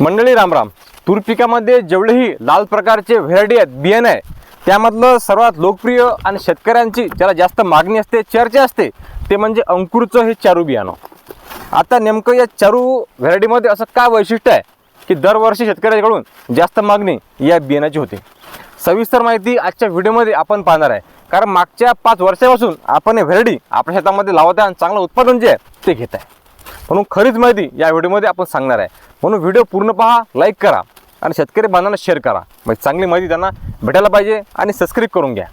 मंडळी रामराम। तूर पिकामध्ये जेवढेही लाल प्रकारचे व्हेरायटी आहेत, बियाणे आहे, त्यामधलं सर्वात लोकप्रिय आणि शेतकऱ्यांची ज्याला जास्त मागणी असते, चर्चा असते, ते म्हणजे अंकुरचं हे चारू बियाणं। आता नेमकं या चारू व्हेरायटीमध्ये असं काय वैशिष्ट्य आहे की दरवर्षी शेतकऱ्यांकडून जास्त मागणी या बियाण्याची होते? सविस्तर माहिती आजच्या व्हिडिओमध्ये आपण पाहणार आहे, कारण मागच्या 5 वर्षापासून आपण हे व्हेरायटी आपल्या शेतामध्ये लावत आहे आणि चांगलं उत्पादन जे आहे ते घेत आहे। म्हणून खरीच माहिती या व्हिडिओमध्ये आपण सांगणार आहे। म्हणून व्हिडिओ पूर्ण पहा, लाईक करा आणि शेतकरी बांधवांना शेअर करा, म्हणजे चांगली माहिती त्यांना भेटायला पाहिजे। आणि सबस्क्राईब करून घ्या,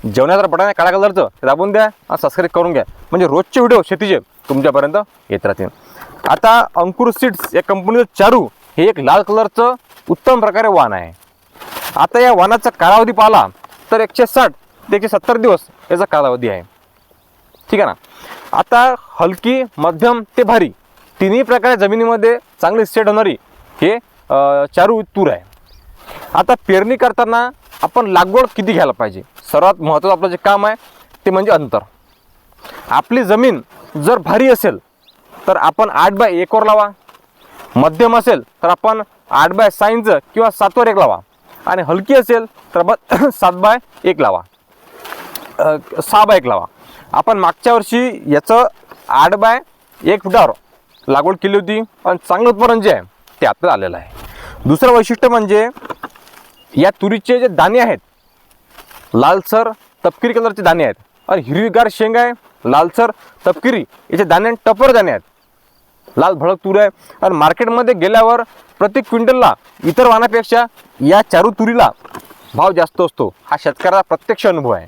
जेवणाचं बटन आहे काळा कलरचं ते दाबून द्या आणि सबस्क्राईब करून घ्या, म्हणजे रोजचे व्हिडिओ शेतीचे तुमच्यापर्यंत येत राहतील। आता अंकुर सीड्स या कंपनीचं चारू हे एक लाल कलरचं उत्तम प्रकारे वाण आहे। आता या वाणाचा कालावधी पाहिला तर 160 ते 170 दिवस याचा कालावधी आहे, ठीक आहे ना। आता हलकी, मध्यम ते भारी तिन्ही प्रकारे जमिनीमध्ये चांगली सेट होणारी हे चारू तूर आहे। आता पेरणी करताना आपण लागवड किती घ्यायला पाहिजे? सर्वात महत्त्वाचं आपलं जे काम आहे ते म्हणजे अंतर। आपली जमीन जर भारी असेल तर आपण 8x1 वर लावा, मध्यम असेल तर आपण 8x6 किंवा 7 वर 1 लावा, आणि हलकी असेल तर आपण 7x1 लावा, 6x1 लावा। आपण मागच्या वर्षी याचं 8x1 फुटावर लागवड केली होती आणि चांगलं उत्पादन जे आहे ते आपल्याला आलेलं आहे। दुसरं वैशिष्ट्य म्हणजे या तुरीचे जे दाणे आहेत, लालसर तपकिरी कलरचे दाणे आहेत आणि हिरवीगार शेंग आहे, लालसर तपकिरी याचे दाणे टपर दाणे आहेत, लाल भडक तूर आहे। आणि मार्केटमध्ये गेल्यावर प्रति क्विंटलला इतर वाणापेक्षा या चारू तुरीला भाव जास्त असतो, हा शेतकऱ्याचा प्रत्यक्ष अनुभव आहे।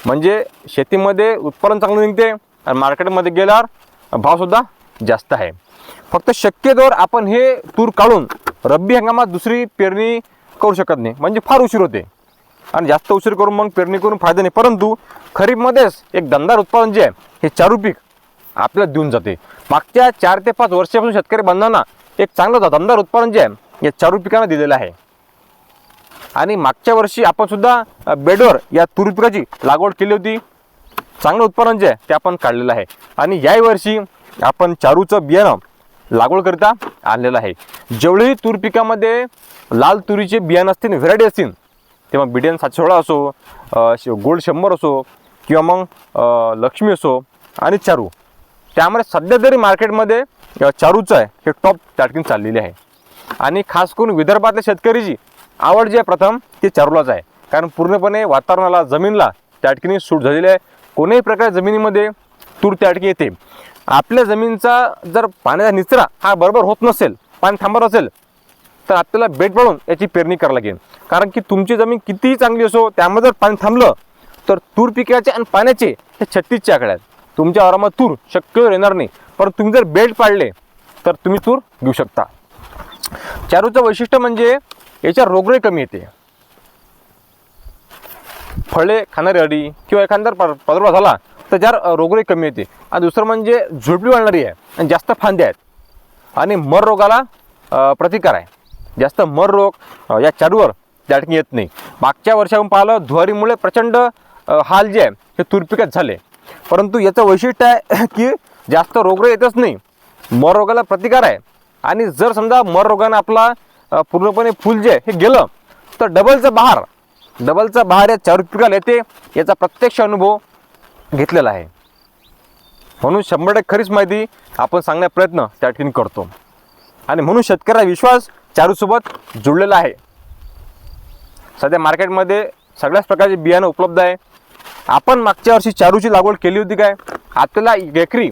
म्हणजे शेतीमध्ये उत्पादन चांगलं निघते आणि मार्केटमध्ये गेल्यावर भावसुद्धा जास्त आहे। फक्त शक्यतोवर आपण हे तूर काढून रब्बी हंगामात दुसरी पेरणी करू शकत नाही, म्हणजे फार उशीर होते आणि जास्त उशीर करून मग पेरणी करून फायदा नाही। परंतु खरीपमध्येच एक दमदार उत्पादन जे आहे हे चारू पीक आपल्याला देऊन जाते। मागच्या 4 ते 5 वर्षापासून शेतकरी बांधवांना एक चांगलं दमदार उत्पादन जे आहे या चारू पिकांना दिलेलं आहे। आणि मागच्या वर्षी आपण सुद्धा बेडवर या तूर पिकाची लागवड केली होती, चांगलं उत्पादन जे आहे ते आपण काढलेलं आहे। आणि याही वर्षी आपण चारूचं बियाणं लागवड करता आणलेलं आहे। जेवढेही तूर पिकामध्ये लाल तुरीचे बियाणं असतील, व्हेरायटी असतील, तेव्हा BDN 716 असो, गोल्ड 100 असो किंवा मग लक्ष्मी असो आणि चारू, त्यामुळे सध्या तरी मार्केटमध्ये चारूचं आहे हे टॉप टार्किंग चाललेली आहे। आणि खास करून विदर्भातल्या शेतकरीची आवड जी आहे प्रथम ती चारूलाच आहे, कारण पूर्णपणे वातावरणाला, जमीनला टाटकीने सूट झालेली आहे। कोणत्याही प्रकारे जमिनीमध्ये तूर टाटकी येते। आपल्या जमिनीचा जर पाण्याचा निचरा हा बरोबर होत नसेल, पाणी थांबत असेल, तर आपल्याला बेड पडून याची पेरणी करावी लागेल। कारण की तुमची जमीन कितीही चांगली असो, त्यामध्ये जर पाणी थांबलं तर तूर पिकाचे आणि पाण्याचे हे 36चे आकडे आहेत। तुमच्या वावरामध्ये तूर शक्यतो येणार नाही, पण तुम्ही जर बेड पाडले तर तुम्ही तूर घेऊ शकता। चारूचं वैशिष्ट्य म्हणजे याच्या रोगराई कमी येते, फळे खाणारी अडी किंवा एखादा प्रादुर्भाव झाला तर ज्यावर रोगराई कमी येते। आणि दुसरं म्हणजे झुडपी वाढणारी आहे आणि जास्त फांद्या आहेत आणि मर रोगाला प्रतिकार आहे। जास्त मर रोग या चारूवर त्या ठिकाणी येत नाही। मागच्या वर्षापासून पाहिलं धुवारीमुळे प्रचंड हाल जे आहे हे तूर पिकात झाले, परंतु याचं वैशिष्ट्य आहे की जास्त रोगराई येतच नाही, मर रोगाला प्रतिकार आहे। आणि जर समजा मर रोगानं आपला पूर्णपणे फुल जे हे गेलं तर डबलचा बहार या चारू पिकाला येते, याचा प्रत्यक्ष अनुभव घेतलेला आहे। म्हणून 100% खरीच माहिती आपण सांगण्याचा प्रयत्न त्या ठिकाणी करतो आणि म्हणून शेतकऱ्याचा विश्वास चारूसोबत जुळलेला आहे। सध्या मार्केटमध्ये सगळ्याच प्रकारचे बियाणं उपलब्ध आहे। आपण मागच्या वर्षी चारूची लागवड केली होती काय? आपल्याला एकरी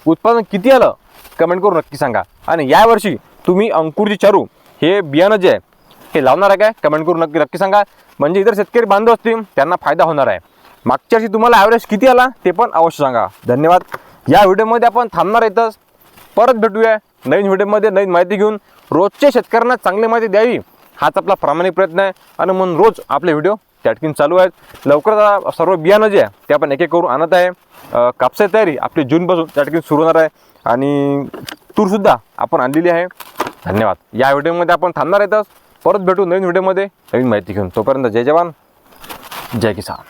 उत्पादन किती आलं कमेंट करून नक्की सांगा। आणि यावर्षी तुम्ही अंकुरची चारू हे बियाणं जे आहे हे लावणार आहे काय? कमेंट करून नक्की सांगा, म्हणजे इतर शेतकरी बांधव असतील त्यांना फायदा होणार आहे। मागच्या वर्षी तुम्हाला ॲव्हरेज किती आला ते पण अवश्य सांगा। धन्यवाद। या व्हिडिओमध्ये आपण थांबणार येतच, परत भेटूया नवीन व्हिडिओमध्ये नवीन माहिती घेऊन। रोजच्या शेतकऱ्यांना चांगली माहिती द्यावी हाच आपला प्रामाणिक प्रयत्न आहे आणि म्हणून रोज आपले व्हिडिओ त्या ठिकाणी चालू आहेत। लवकरच सर्व बियाणं जे आहे ते आपण एक करून आणत आहे। कापसाची तयारी आपली जूनपासून त्या ठिकाणी सुरू होणार आहे आणि तूरसुद्धा आपण आणलेली आहे। धन्यवाद। या व्हिडिओमध्ये आपण थांबणार येतच, परत भेटू नवीन व्हिडिओमध्ये नवीन माहिती घेऊन। तोपर्यंत जय जवान जय किसान।